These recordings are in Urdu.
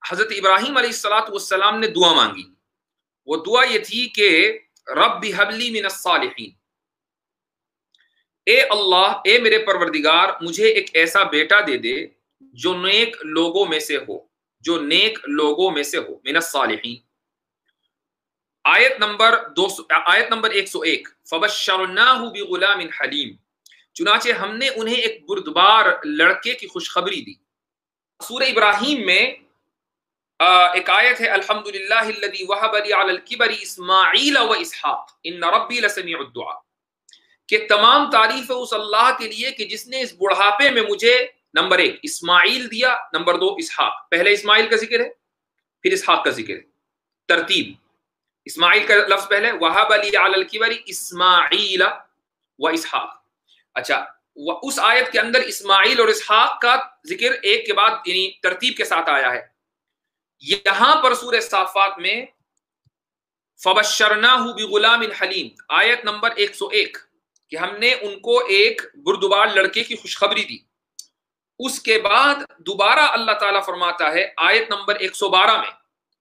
حضرت ابراہیم علیہ الصلوۃ والسلام نے دعا مانگی. وہ دعا یہ تھی کہ رب حبلی من الصالحین، اے اللہ، اے میرے پروردگار، مجھے ایک ایسا بیٹا دے دے جو نیک لوگوں میں سے ہو، جو نیک لوگوں میں سے ہو، من الصالحین. آیت نمبر 101 فبشرناہ بغلام حلیم، چنانچہ ہم نے انہیں ایک بردبار لڑکے کی خوشخبری دی. سورہ ابراہیم میں ایک آیت ہے الحمدللہ الذی وہب لی علی الکبر اسماعیل و اسحاق ان ربی لسمیع الدعاء، کہ تمام تعریف ہے اس اللہ کے لیے کہ جس نے اس بڑھاپے میں مجھے نمبر 1 اسماعیل دیا، نمبر 2 اسحاق. پہلے اسماعیل کا ذکر ہے پھر اسحاق کا ذکر ہے، ترتیب. اسماعیل کا لفظ پہلے، وہب لی علی الکبر اسماعیل و اسحاق. اچھا، اس آیت کے اندر اسماعیل اور اسحاق کا ذکر ایک کے بعد یعنی ترتیب کے ساتھ آیا ہے. یہاں پر سورہ صافات میں فبشرناہ بغلام حلیم، آیت نمبر 101، کہ ہم نے ان کو ایک بردبار لڑکے کی خوشخبری دی. اس کے بعد دوبارہ اللہ تعالیٰ فرماتا ہے آیت نمبر 112 میں،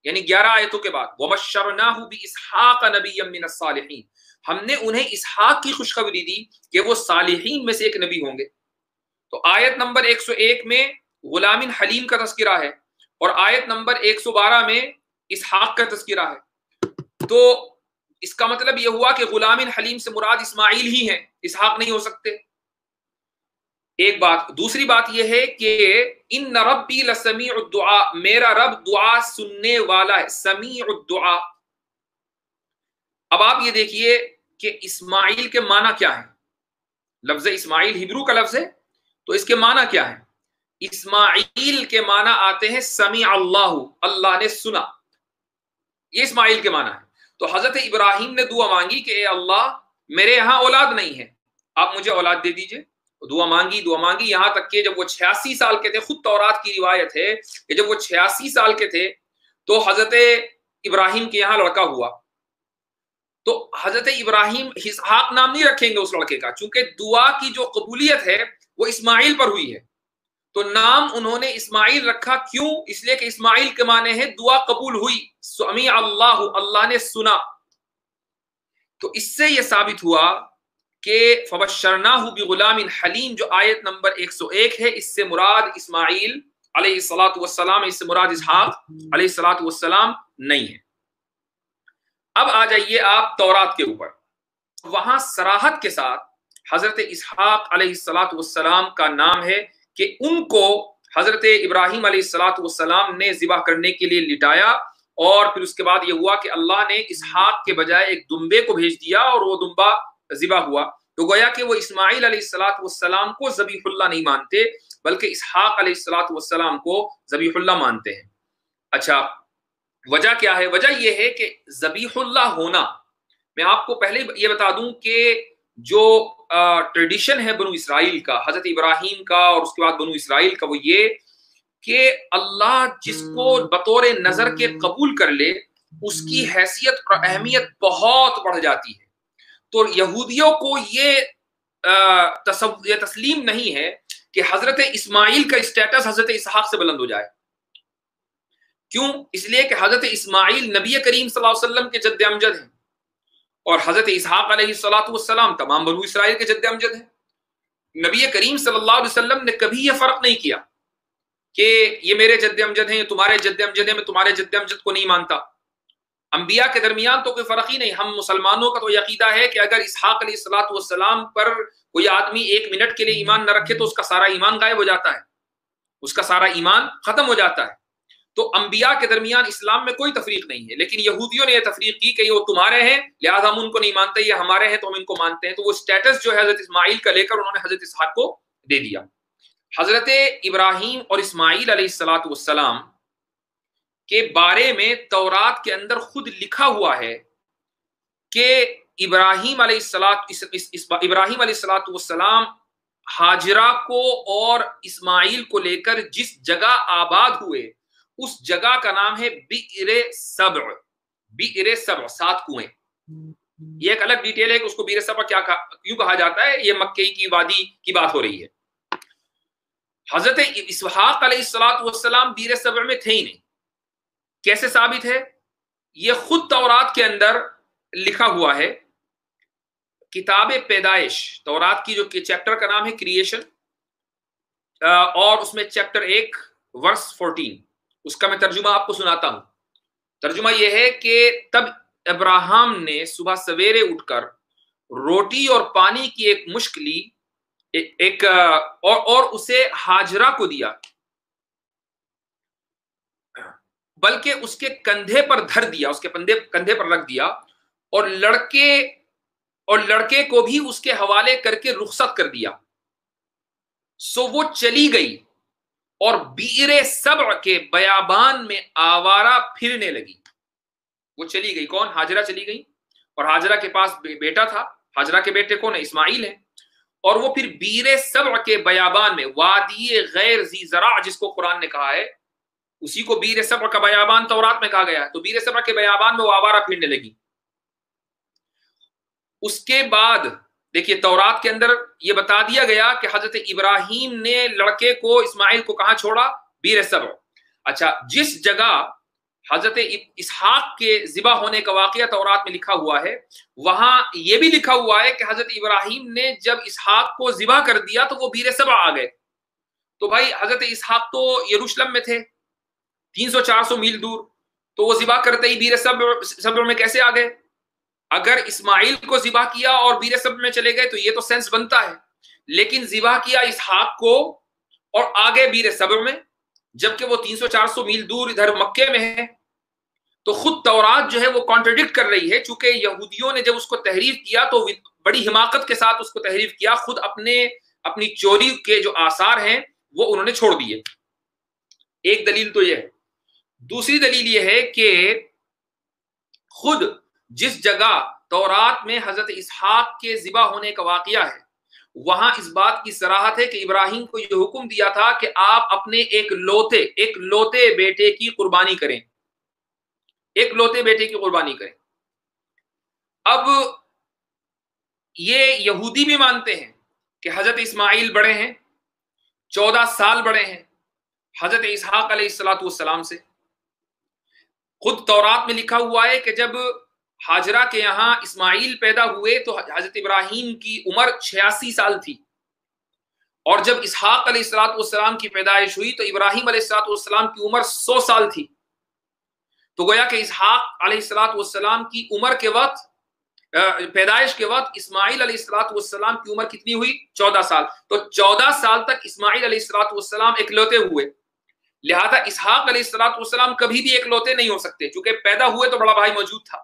یعنی 11 آیتوں کے بعد، وبشرناہ باسحاق نبیا من الصالحین، ہم نے انہیں اسحاق کی خوشخبری دی کہ وہ صالحین میں سے ایک نبی ہوں گے. تو آیت نمبر 101 میں غلام حلیم کا تذکرہ ہے اور آیت نمبر 112 میں اسحاق کا تذکرہ ہے. تو اس کا مطلب یہ ہوا کہ غلام حلیم سے مراد اسماعیل ہی ہیں، اسحاق نہیں ہو سکتے. ایک بات. دوسری بات یہ ہے کہ ان ربی لسمیع الدعاء، میرا رب دعا سننے والا ہے، سمیع الدعاء. اب آپ یہ دیکھیے کہ اسماعیل کے معنی کیا ہے. لفظ اسماعیل ہبرو کا لفظ ہے، تو اس کے معنی کیا ہے؟ اسماعیل کے معنی آتے ہیں سمیع اللہ، اللہ نے سنا، یہ اسماعیل کے معنی ہے. تو حضرت ابراہیم نے دعا مانگی کہ اے اللہ، میرے یہاں اولاد نہیں ہے، آپ مجھے اولاد دے دیجئے. دعا مانگی یہاں تک کہ جب وہ 86 سال کے تھے، خود تورات کی روایت ہے کہ جب وہ 86 سال کے تھے تو حضرت ابراہیم کے یہاں لڑکا ہوا. تو حضرت ابراہیم اسحاق نام نہیں رکھیں گے اس لڑکے کا، چونکہ دعا کی جو قبولیت ہے وہ اسماعیل پر ہوئی ہے، تو نام انہوں نے اسماعیل رکھا. کیوں؟ اس لیے کہ اسماعیل کے معنی ہے دعا قبول ہوئی، سمیع اللہ، اللہ نے سنا. تو اس سے یہ ثابت ہوا کہ فبشرناہ بغلام حلیم جو آیت نمبر 101 ہے، اس سے مراد اسماعیل علیہ الصلوۃ والسلام، اس سے مراد اسحاق علیہ الصلوۃ والسلام نہیں ہے. اب آ جائیے آپ تورات کے اوپر. وہاں صراحت کے ساتھ حضرت اسحاق علیہ الصلوۃ والسلام کا نام ہے کہ ان کو حضرت ابراہیم علیہ الصلوۃ والسلام نے ذبح کرنے کے لیے لٹایا، اور پھر اس کے بعد یہ ہوا کہ اللہ نے اسحاق کے بجائے ایک دمبے کو بھیج دیا اور وہ دمبا ذبح ہوا. تو گویا کہ وہ اسماعیل علیہ الصلوۃ والسلام کو ذبیح اللہ نہیں مانتے، بلکہ اسحاق علیہ الصلوۃ والسلام کو ذبیح اللہ مانتے ہیں. اچھا، وجہ کیا ہے؟ وجہ یہ ہے کہ ذبیح اللہ ہونا، میں آپ کو پہلے یہ بتا دوں کہ جو ٹریڈیشن ہے بنو اسرائیل کا، حضرت ابراہیم کا اور اس کے بعد بنو اسرائیل کا، وہ یہ کہ اللہ جس کو بطور نظر کے قبول کر لے اس کی حیثیت اور اہمیت بہت بڑھ جاتی ہے. تو یہودیوں کو یہ تسلیم نہیں ہے کہ حضرت اسماعیل کا اسٹیٹس حضرت اسحاق سے بلند ہو جائے. کیوں؟ اس لیے کہ حضرت اسماعیل نبی کریم صلی اللہ علیہ وسلم کے جد امجد ہیں، اور حضرت اسحاق علیہ الصلوۃ والسلام تمام بنو اسرائیل کے جد امجد ہیں. نبی کریم صلی اللہ علیہ وسلم نے کبھی یہ فرق نہیں کیا کہ یہ میرے جد امجد ہیں، یہ تمہارے جد امجد ہیں، میں تمہارے جد امجد کو نہیں مانتا. انبیاء کے درمیان تو کوئی فرق ہی نہیں. ہم مسلمانوں کا تو عقیدہ ہے کہ اگر اسحاق علیہ الصلوۃ والسلام پر کوئی آدمی 1 منٹ کے لیے ایمان نہ رکھے تو اس کا سارا ایمان غائب ہو جاتا ہے، اس کا سارا ایمان ختم ہو جاتا ہے. تو انبیاء کے درمیان اسلام میں کوئی تفریق نہیں ہے. لیکن یہودیوں نے یہ تفریق کی کہ یہ وہ تمہارے ہیں لہٰذا ہم ان کو نہیں مانتے، یہ ہمارے ہیں تو ہم ان کو مانتے ہیں. تو وہ اسٹیٹس جو ہے حضرت اسماعیل کا لے کر انہوں نے حضرت اسحاق کو دے دیا. حضرت ابراہیم اور اسماعیل علیہ الصلوۃ والسلام کے بارے میں تورات کے اندر خود لکھا ہوا ہے کہ ابراہیم علیہ الصلوۃ والسلام ہاجرہ کو اور اسماعیل کو لے کر جس جگہ آباد ہوئے اس جگہ کا نام ہے بئر سبع. بئر سبع، 7 کنویں. یہ ایک الگ ڈیٹیل ہے کہ اس کو بیر سبع کیوں کہا جاتا ہے، یہ مکے کی وادی کی بات ہو رہی ہے۔ حضرت اسحاق علیہ السلام بیر سبع میں تھے ہی نہیں۔ کیسے ثابت ہے؟ یہ خود تورات کے اندر لکھا ہوا ہے، کتاب پیدائش، تورات کی جو چیپٹر کا نام ہے کریشن، اور اس میں چیپٹر 1 ورس 14، اس کا میں ترجمہ آپ کو سناتا ہوں۔ ترجمہ یہ ہے کہ تب ابراہیم نے صبح سویرے اٹھ کر روٹی اور پانی کی ایک مشک لی اور اسے ہاجرہ کو دیا، بلکہ اس کے کندھے پر دھر دیا، اس کے کندھے پر رکھ دیا، اور لڑکے کو بھی اس کے حوالے کر کے رخصت کر دیا۔ سو وہ چلی گئی اور بئر سبع کے بیابان میں آوارہ پھرنے لگی۔ وہ چلی گئی، کون؟ ہاجرہ چلی گئی، اور ہاجرہ کے پاس بیٹا تھا۔ ہاجرہ کے بیٹے کون ہیں؟ اسماعیل ہیں۔ اور وہ پھر بئر سبع کے بیابان میں، وادی غیر ذی زرع جس کو قرآن نے کہا ہے، اسی کو بئر سبع کا بیابان تورات میں کہا گیا ہے، تو بئر سبع کے بیابان میں وہ آوارہ پھرنے لگی۔ اس کے بعد دیکھیے تورات کے اندر یہ بتا دیا گیا کہ حضرت ابراہیم نے لڑکے کو، اسماعیل کو کہاں چھوڑا؟ بئر سبع۔ اچھا، جس جگہ حضرت اسحاق کے ذبح ہونے کا واقعہ تورات میں لکھا ہوا ہے، وہاں یہ بھی لکھا ہوا ہے کہ حضرت ابراہیم نے جب اسحاق کو ذبح کر دیا تو وہ بئر سبع آ گئے۔ تو بھائی حضرت اسحاق تو یروشلم میں تھے 300-400 میل دور، تو وہ ذبح کرتے ہی بئر سبع میں کیسے آ گئے؟ اگر اسماعیل کو ذبح کیا اور بئر سبع میں چلے گئے تو یہ تو سینس بنتا ہے، لیکن ذبح کیا اسحاق کو اور آگے بئر سبع میں، جبکہ وہ 300-400 میل دور ادھر مکے میں ہے۔ تو خود تورات جو ہے وہ کانٹرڈکٹ کر رہی ہے، چونکہ یہودیوں نے جب اس کو تحریف کیا تو بڑی حماقت کے ساتھ اس کو تحریف کیا، خود اپنی چوری کے جو آثار ہیں وہ انہوں نے چھوڑ دیے۔ ایک دلیل تو یہ ہے۔ دوسری دلیل یہ ہے کہ خود جس جگہ تورات میں حضرت اسحاق کے ذبح ہونے کا واقعہ ہے، وہاں اس بات کی صراحت ہے کہ ابراہیم کو یہ حکم دیا تھا کہ آپ اپنے ایک لوتے بیٹے کی قربانی کریں، ایک لوتے بیٹے کی قربانی کریں۔ اب یہ یہودی بھی مانتے ہیں کہ حضرت اسماعیل بڑے ہیں، 14 سال بڑے ہیں حضرت اسحاق علیہ السلام سے۔ خود تورات میں لکھا ہوا ہے کہ جب ہاجرہ کے یہاں اسماعیل پیدا ہوئے تو حضرت ابراہیم کی عمر 86 سال تھی، اور جب اسحاق علیہ السلام کی پیدائش ہوئی تو ابراہیم علیہ السلام کی عمر 100 سال تھی۔ تو گویا کہ اسحاق علیہ السلام کی عمر کے وقت، پیدائش کے وقت اسماعیل علیہ السلام کی عمر کتنی ہوئی؟ 14 سال۔ تو 14 سال تک اسماعیل علیہ السلام اکلوتے ہوئے، لہذا اسحاق علیہ السلام کبھی بھی اکلوتے نہیں ہو سکتے، چونکہ پیدا ہوئے تو بڑا بھائی موجود تھا،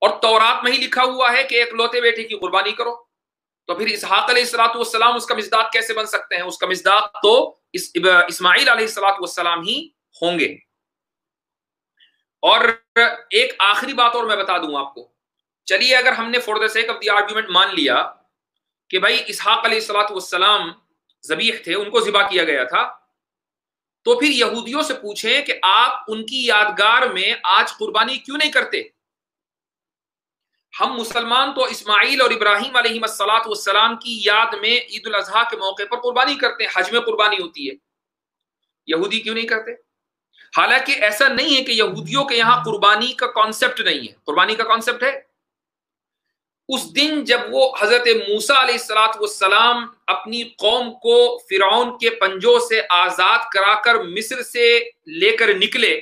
اور تورات میں ہی لکھا ہوا ہے کہ اکلوتے بیٹے کی قربانی کرو۔ تو پھر اسحاق علیہ السلام اس کا مصداق کیسے بن سکتے ہیں؟ اس کا مصداق تو اسماعیل علیہ السلام ہی ہوں گے۔ اور ایک آخری بات اور میں بتا دوں آپ کو، چلیے اگر ہم نے for the sake of the argument مان لیا کہ بھائی اسحاق علیہ السلام ذبیح تھے، ان کو ذبح کیا گیا تھا، تو پھر یہودیوں سے پوچھیں کہ آپ ان کی یادگار میں آج قربانی کیوں نہیں کرتے؟ ہم مسلمان تو اسماعیل اور ابراہیم علیہ السلام کی یاد میں عید الاضحیٰ کے موقع پر قربانی کرتے ہیں، حج میں قربانی ہوتی ہے، یہودی کیوں نہیں کرتے؟ حالانکہ ایسا نہیں ہے کہ یہودیوں کے یہاں قربانی کا کانسیپٹ نہیں ہے، قربانی کا کانسیپٹ ہے۔ اس دن جب وہ حضرت موسیٰ علیہ السلام اپنی قوم کو فرعون کے پنجوں سے آزاد کرا کر مصر سے لے کر نکلے،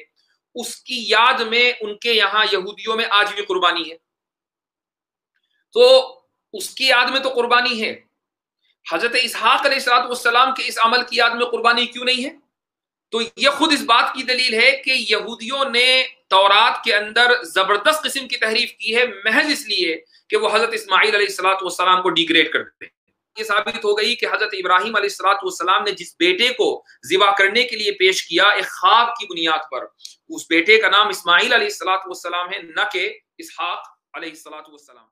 اس کی یاد میں ان کے یہاں یہودیوں میں آج بھی قربانی ہے، تو اس کی یاد میں تو قربانی ہے۔ حضرت اسحاق علیہ السلام کے اس عمل کی یاد میں قربانی کیوں نہیں ہے؟ تو یہ خود اس بات کی دلیل ہے کہ یہودیوں نے تورات کے اندر زبردست قسم کی تحریف کی ہے، محض اس لیے کہ وہ حضرت اسماعیل علیہ السلام کو ڈیگریڈ کرتے ہیں۔ یہ ثابت ہو گئی کہ حضرت ابراہیم علیہ السلام نے جس بیٹے کو ذبح کرنے کے لیے پیش کیا ایک خواب کی بنیاد پر، اس بیٹے کا نام اسماعیل علیہ السلام ہے، نہ کہ اسحاق علیہ السلام۔